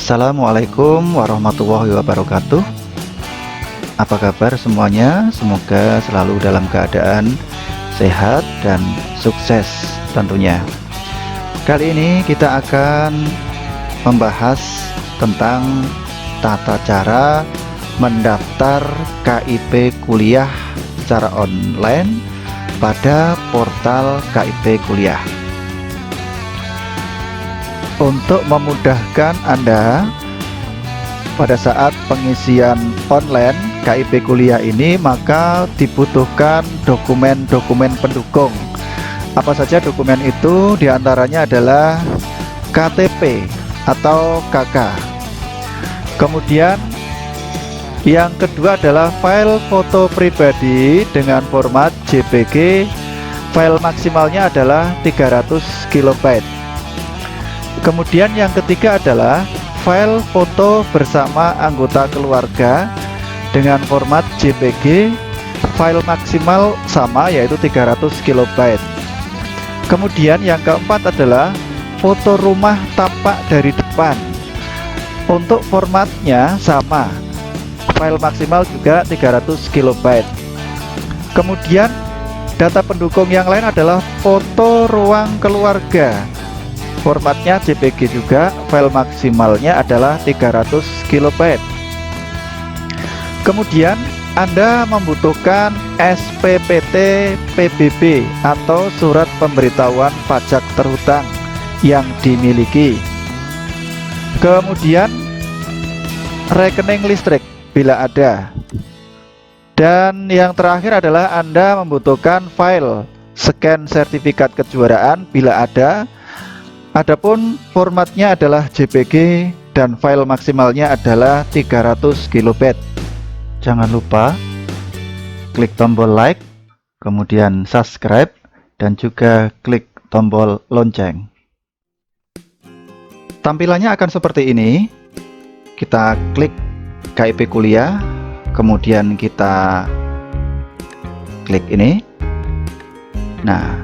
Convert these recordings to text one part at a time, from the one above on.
Assalamualaikum warahmatullahi wabarakatuh. Apa kabar semuanya? Semoga selalu dalam keadaan sehat dan sukses tentunya. Kali ini kita akan membahas tentang tata cara mendaftar KIP kuliah secara online pada portal KIP kuliah. Untuk memudahkan Anda pada saat pengisian online KIP kuliah ini, maka dibutuhkan dokumen-dokumen pendukung. Apa saja dokumen itu? Di antaranya adalah KTP atau KK. Kemudian yang kedua adalah file foto pribadi dengan format JPG. File maksimalnya adalah 300 KB. Kemudian yang ketiga adalah file foto bersama anggota keluarga dengan format JPG. File maksimal sama, yaitu 300 KB. Kemudian yang keempat adalah foto rumah tampak dari depan. Untuk formatnya sama, file maksimal juga 300 KB. Kemudian data pendukung yang lain adalah foto ruang keluarga. Formatnya JPG juga, file maksimalnya adalah 300 KB. Kemudian Anda membutuhkan SPPT PBB atau surat pemberitahuan pajak terhutang yang dimiliki. Kemudian rekening listrik bila ada. Dan yang terakhir adalah Anda membutuhkan file scan sertifikat kejuaraan bila ada. Adapun formatnya adalah JPG dan file maksimalnya adalah 300 KB. Jangan lupa klik tombol like, kemudian subscribe, dan juga klik tombol lonceng. Tampilannya akan seperti ini. Kita klik KIP kuliah, kemudian kita klik ini. Nah,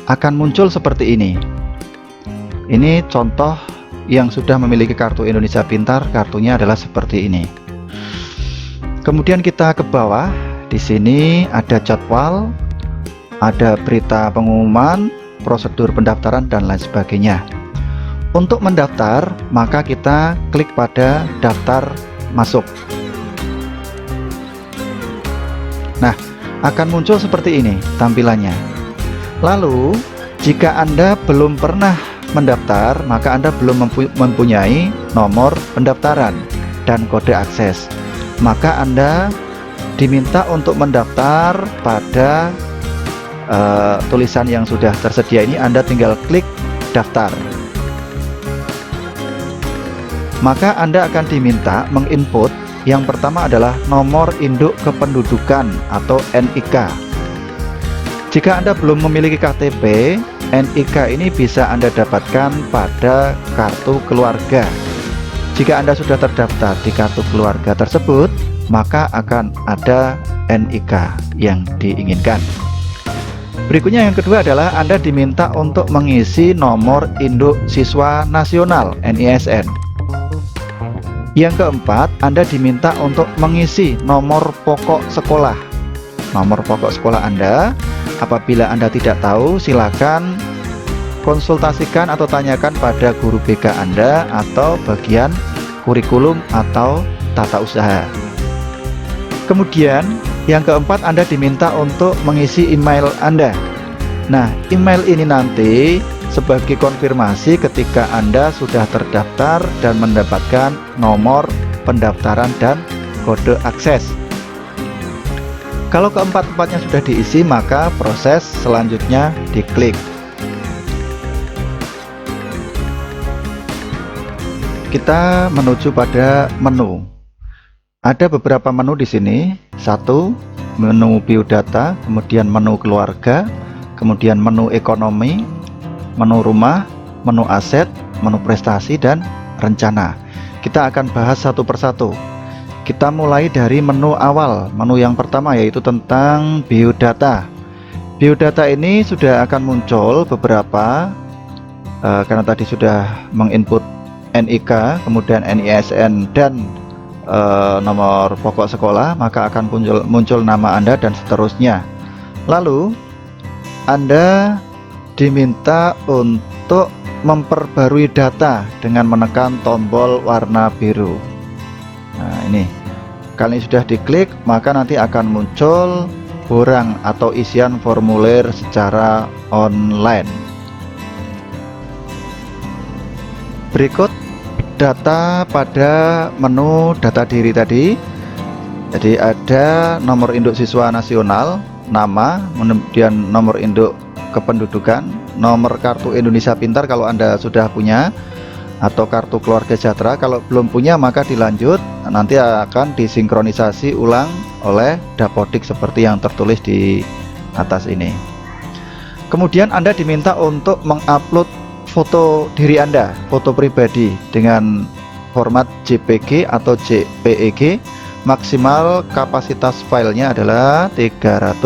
akan muncul seperti ini. Ini contoh yang sudah memiliki kartu Indonesia Pintar. Kartunya adalah seperti ini. Kemudian kita ke bawah. Di sini ada jadwal, ada berita pengumuman, prosedur pendaftaran, dan lain sebagainya. Untuk mendaftar, maka kita klik pada daftar masuk. Nah, akan muncul seperti ini tampilannya. Lalu, jika Anda belum pernah mendaftar, maka Anda belum mempunyai nomor pendaftaran dan kode akses, maka Anda diminta untuk mendaftar pada tulisan yang sudah tersedia ini. Anda tinggal klik daftar, maka Anda akan diminta menginput. Yang pertama adalah nomor induk kependudukan atau NIK. Jika Anda belum memiliki KTP, NIK ini bisa Anda dapatkan pada kartu keluarga. Jika Anda sudah terdaftar di kartu keluarga tersebut, maka akan ada NIK yang diinginkan. Berikutnya yang kedua adalah Anda diminta untuk mengisi nomor induk siswa nasional (NISN). Yang keempat, Anda diminta untuk mengisi nomor pokok sekolah. Nomor pokok sekolah Anda. Apabila Anda tidak tahu, silakan konsultasikan atau tanyakan pada guru BK Anda atau bagian kurikulum atau tata usaha. Kemudian yang keempat, Anda diminta untuk mengisi email Anda. Nah, email ini nanti sebagai konfirmasi ketika Anda sudah terdaftar dan mendapatkan nomor pendaftaran dan kode akses. Kalau keempat-empatnya sudah diisi, maka proses selanjutnya diklik. Kita menuju pada menu. Ada beberapa menu di sini. Satu, menu biodata, kemudian menu keluarga, kemudian menu ekonomi, menu rumah, menu aset, menu prestasi, dan rencana. Kita akan bahas satu persatu. Kita mulai dari menu awal. Menu yang pertama yaitu tentang biodata. Biodata ini sudah akan muncul beberapa karena tadi sudah menginput NIK, kemudian NISN dan nomor pokok sekolah, maka akan muncul nama Anda dan seterusnya. Lalu Anda diminta untuk memperbarui data dengan menekan tombol warna biru. Nah, ini kali sudah diklik, maka nanti akan muncul borang atau isian formulir secara online. Berikut data pada menu data diri tadi. Jadi ada nomor induk siswa nasional, nama, kemudian nomor induk kependudukan, nomor kartu Indonesia Pintar kalau Anda sudah punya, atau kartu keluarga sejahtera. Kalau belum punya maka dilanjut, nanti akan disinkronisasi ulang oleh Dapodik seperti yang tertulis di atas ini. Kemudian Anda diminta untuk mengupload foto diri Anda, foto pribadi dengan format JPG atau JPEG. Maksimal kapasitas filenya adalah 300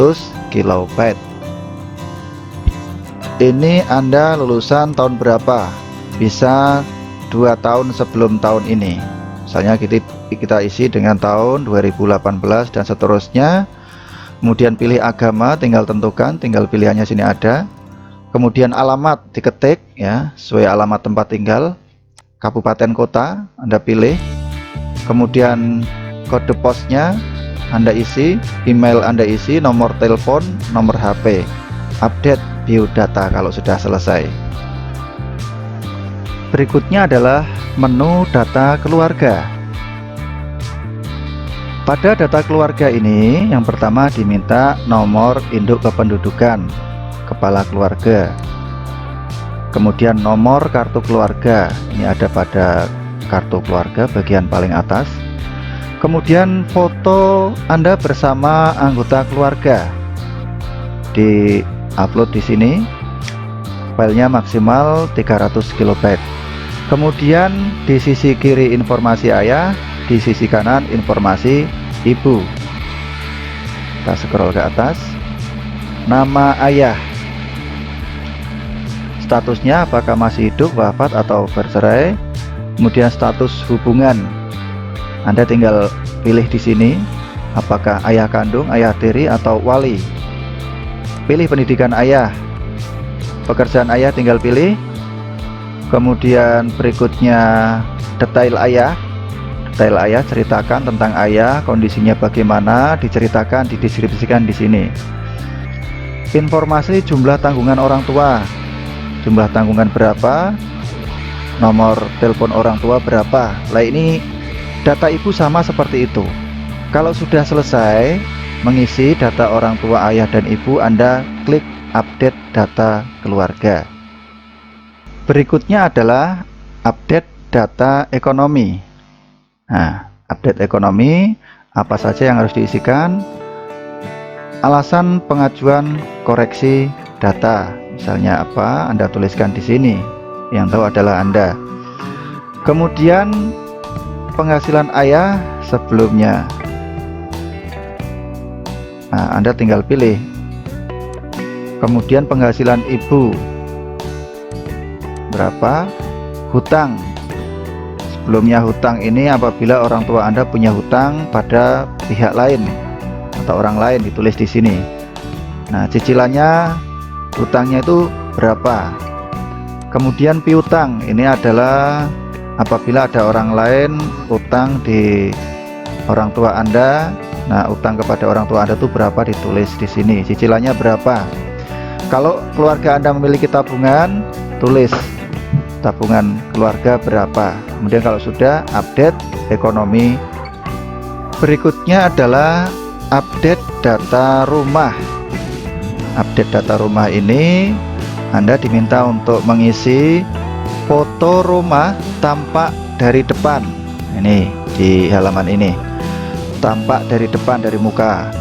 KB. Ini Anda lulusan tahun berapa? Bisa 2 tahun sebelum tahun ini. Misalnya kita isi dengan tahun 2018 dan seterusnya. Kemudian pilih agama, tinggal tentukan, tinggal pilihannya sini ada. Kemudian alamat diketik ya, sesuai alamat tempat tinggal, kabupaten kota Anda pilih. Kemudian kode posnya Anda isi, email Anda isi, nomor telepon, nomor HP. Update biodata kalau sudah selesai. Berikutnya adalah menu data keluarga. Pada data keluarga ini, yang pertama diminta nomor induk kependudukan, kepala keluarga. Kemudian nomor kartu keluarga, ini ada pada kartu keluarga bagian paling atas. Kemudian foto Anda bersama anggota keluarga di upload di sini. Filenya maksimal 300 KB. Kemudian di sisi kiri informasi ayah, di sisi kanan informasi ibu. Kita scroll ke atas. Nama ayah, statusnya apakah masih hidup, wafat atau bercerai. Kemudian status hubungan, Anda tinggal pilih di sini apakah ayah kandung, ayah tiri atau wali. Pilih pendidikan ayah, pekerjaan ayah tinggal pilih. Kemudian berikutnya detail ayah. Detail ayah, ceritakan tentang ayah, kondisinya bagaimana, diceritakan, dideskripsikan di sini. Informasi jumlah tanggungan orang tua, jumlah tanggungan berapa, nomor telepon orang tua berapa. Lah ini data ibu sama seperti itu. Kalau sudah selesai mengisi data orang tua ayah dan ibu, Anda klik update data keluarga. Berikutnya adalah update data ekonomi. Nah, update ekonomi, apa saja yang harus diisikan, alasan pengajuan koreksi data, misalnya apa, Anda tuliskan di sini, yang tahu adalah Anda. Kemudian penghasilan ayah sebelumnya, nah, Anda tinggal pilih. Kemudian penghasilan ibu berapa, hutang sebelumnya. Hutang ini apabila orang tua Anda punya hutang pada pihak lain atau orang lain, ditulis di sini. Nah, cicilannya, hutangnya itu berapa. Kemudian piutang, ini adalah apabila ada orang lain utang di orang tua Anda. Nah, utang kepada orang tua Anda itu berapa, ditulis di sini. Cicilannya berapa. Kalau keluarga Anda memiliki tabungan, tulis tabungan keluarga berapa. Kemudian kalau sudah, update ekonomi. Berikutnya adalah update data rumah. Update data rumah ini Anda diminta untuk mengisi foto rumah tampak dari depan. Ini di halaman ini, tampak dari depan, dari muka.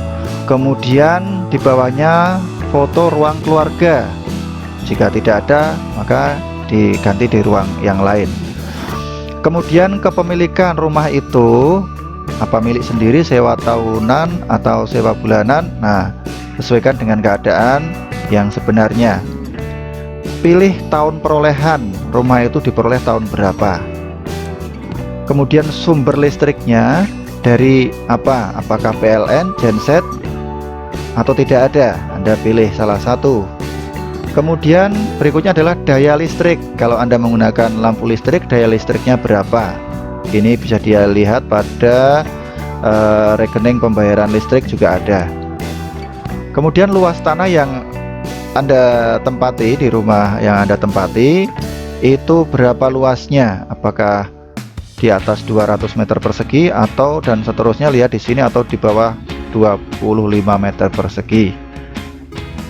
Kemudian di bawahnya foto ruang keluarga. Jika tidak ada, maka diganti di ruang yang lain. Kemudian kepemilikan rumah itu, apa milik sendiri, sewa tahunan atau sewa bulanan. Nah, sesuaikan dengan keadaan yang sebenarnya. Pilih tahun perolehan, rumah itu diperoleh tahun berapa. Kemudian sumber listriknya dari apa? Apakah PLN, genset, atau tidak ada? Anda pilih salah satu. Kemudian berikutnya adalah daya listrik. Kalau Anda menggunakan lampu listrik, daya listriknya berapa? Ini bisa dilihat pada rekening pembayaran listrik juga ada. Kemudian luas tanah yang Anda tempati di rumah yang Anda tempati itu berapa luasnya? Apakah di atas 200 meter persegi atau dan seterusnya, lihat di sini, atau di bawah 25 meter persegi.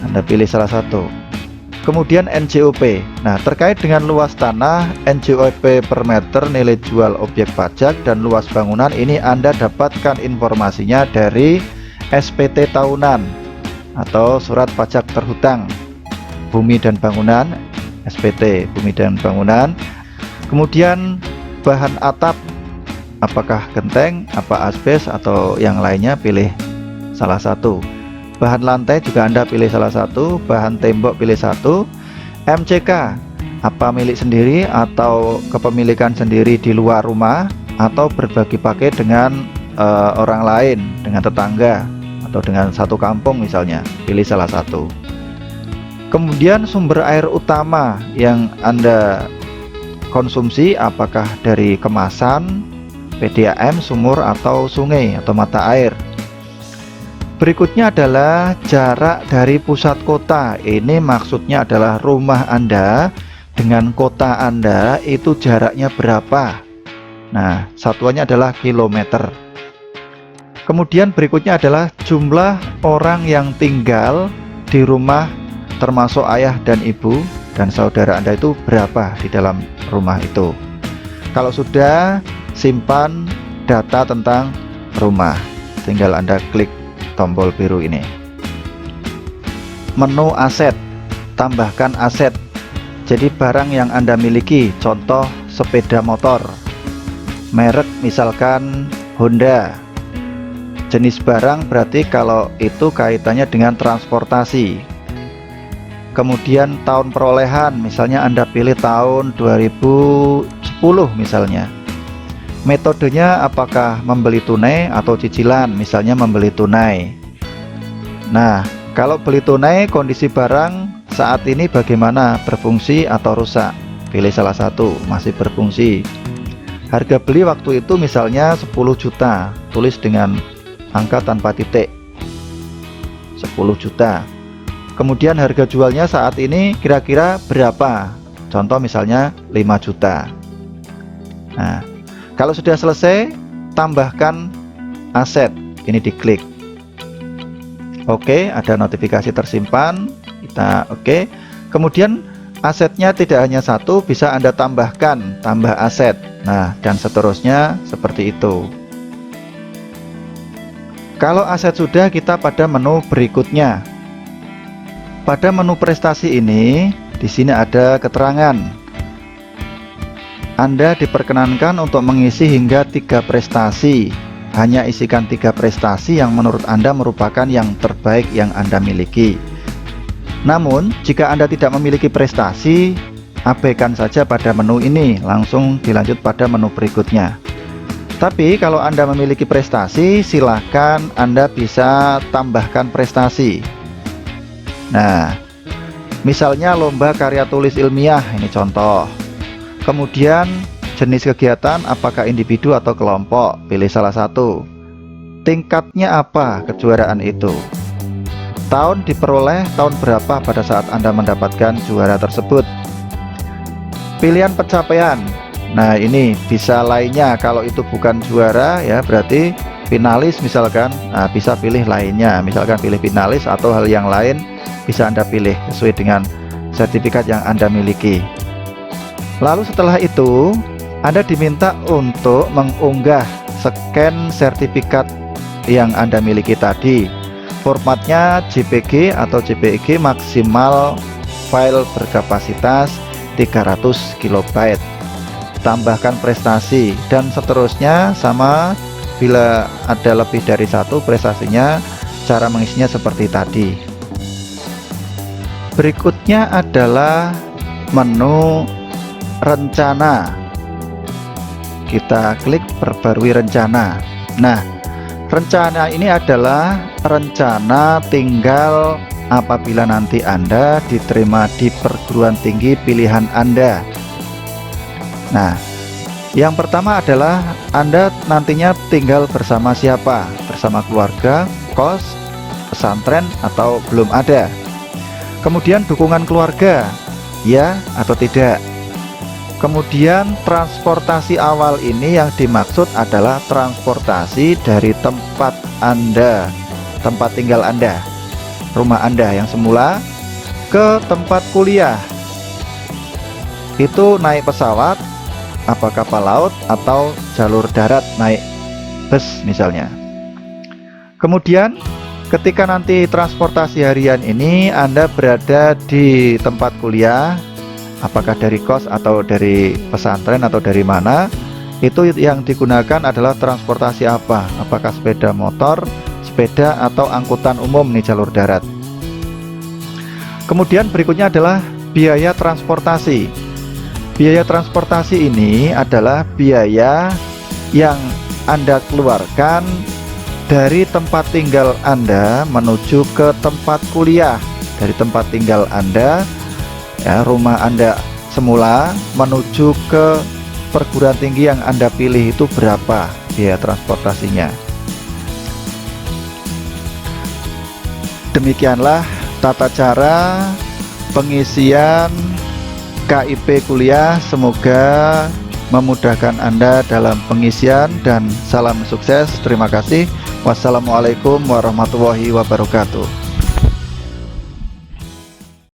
Anda pilih salah satu. Kemudian NJOP. Nah, terkait dengan luas tanah, NJOP per meter, nilai jual objek pajak, dan luas bangunan, ini Anda dapatkan informasinya dari SPT tahunan atau surat pajak terhutang bumi dan bangunan, SPT bumi dan bangunan. Kemudian bahan atap, apakah genteng, apa asbes, atau yang lainnya, pilih salah satu. Bahan lantai juga Anda pilih salah satu. Bahan tembok pilih satu. MCK, apa milik sendiri atau kepemilikan sendiri di luar rumah, atau berbagi pakai dengan orang lain, dengan tetangga, atau dengan satu kampung misalnya, pilih salah satu. Kemudian sumber air utama yang Anda konsumsi, apakah dari kemasan, PDAM, sumur, atau sungai atau mata air. Berikutnya adalah jarak dari pusat kota. Ini maksudnya adalah rumah Anda dengan kota Anda itu jaraknya berapa. Nah, satuannya adalah kilometer. Kemudian berikutnya adalah jumlah orang yang tinggal di rumah, termasuk ayah dan ibu dan saudara Anda itu berapa di dalam rumah itu. Kalau sudah, simpan data tentang rumah. Tinggal Anda klik tombol biru ini. Menu aset, tambahkan aset. Jadi barang yang Anda miliki, contoh sepeda motor, merek misalkan Honda. Jenis barang berarti kalau itu kaitannya dengan transportasi. Kemudian tahun perolehan, misalnya Anda pilih tahun 2010 misalnya. Metodenya apakah membeli tunai atau cicilan, misalnya membeli tunai. Nah, kalau beli tunai, kondisi barang saat ini bagaimana, berfungsi atau rusak? Pilih salah satu, masih berfungsi. Harga beli waktu itu misalnya 10 juta, tulis dengan angka tanpa titik, 10 juta. Kemudian harga jualnya saat ini kira-kira berapa? Contoh misalnya 5 juta. Nah, kalau sudah selesai, tambahkan aset. Ini diklik. Oke, ada notifikasi tersimpan. Kita oke. Kemudian asetnya tidak hanya satu, bisa Anda tambahkan, tambah aset. Nah, dan seterusnya seperti itu. Kalau aset sudah, kita pada menu berikutnya. Pada menu prestasi ini, di sini ada keterangan. Anda diperkenankan untuk mengisi hingga 3 prestasi. Hanya isikan 3 prestasi yang menurut Anda merupakan yang terbaik yang Anda miliki. Namun, jika Anda tidak memiliki prestasi, abaikan saja pada menu ini, langsung dilanjut pada menu berikutnya. Tapi kalau Anda memiliki prestasi, silahkan Anda bisa tambahkan prestasi. Nah, misalnya lomba karya tulis ilmiah, ini contoh. Kemudian jenis kegiatan, apakah individu atau kelompok, pilih salah satu. Tingkatnya apa kejuaraan itu? Tahun diperoleh tahun berapa pada saat Anda mendapatkan juara tersebut. Pilihan pencapaian. Nah, ini bisa lainnya. Kalau itu bukan juara ya berarti finalis misalkan. Nah, bisa pilih lainnya. Misalkan pilih finalis atau hal yang lain bisa Anda pilih sesuai dengan sertifikat yang Anda miliki. Lalu setelah itu Anda diminta untuk mengunggah scan sertifikat yang Anda miliki tadi. Formatnya JPG atau JPEG, maksimal file berkapasitas 300 KB. Tambahkan prestasi dan seterusnya sama. Bila ada lebih dari satu prestasinya, cara mengisinya seperti tadi. Berikutnya adalah menu rencana. kita klik perbarui rencana. Nah, rencana ini adalah rencana tinggal apabila nanti Anda diterima di perguruan tinggi pilihan Anda. Nah, yang pertama adalah Anda nantinya tinggal bersama siapa? Bersama keluarga, kos, pesantren, atau belum ada. Kemudian dukungan keluarga, ya atau tidak. Kemudian transportasi awal ini yang dimaksud adalah transportasi dari tempat Anda, tempat tinggal Anda, rumah Anda yang semula ke tempat kuliah. Itu naik pesawat, apa kapal laut, atau jalur darat naik bus misalnya. Kemudian ketika nanti transportasi harian ini Anda berada di tempat kuliah, apakah dari kos atau dari pesantren atau dari mana, itu yang digunakan adalah transportasi apa? Apakah sepeda motor, sepeda, atau angkutan umum nih jalur darat. Kemudian berikutnya adalah biaya transportasi. Biaya transportasi ini adalah biaya yang Anda keluarkan dari tempat tinggal Anda menuju ke tempat kuliah. Dari tempat tinggal Anda, ya, rumah Anda semula menuju ke perguruan tinggi yang Anda pilih, itu berapa biaya transportasinya. Demikianlah tata cara pengisian KIP kuliah. Semoga memudahkan Anda dalam pengisian, dan salam sukses. Terima kasih. Wassalamualaikum warahmatullahi wabarakatuh.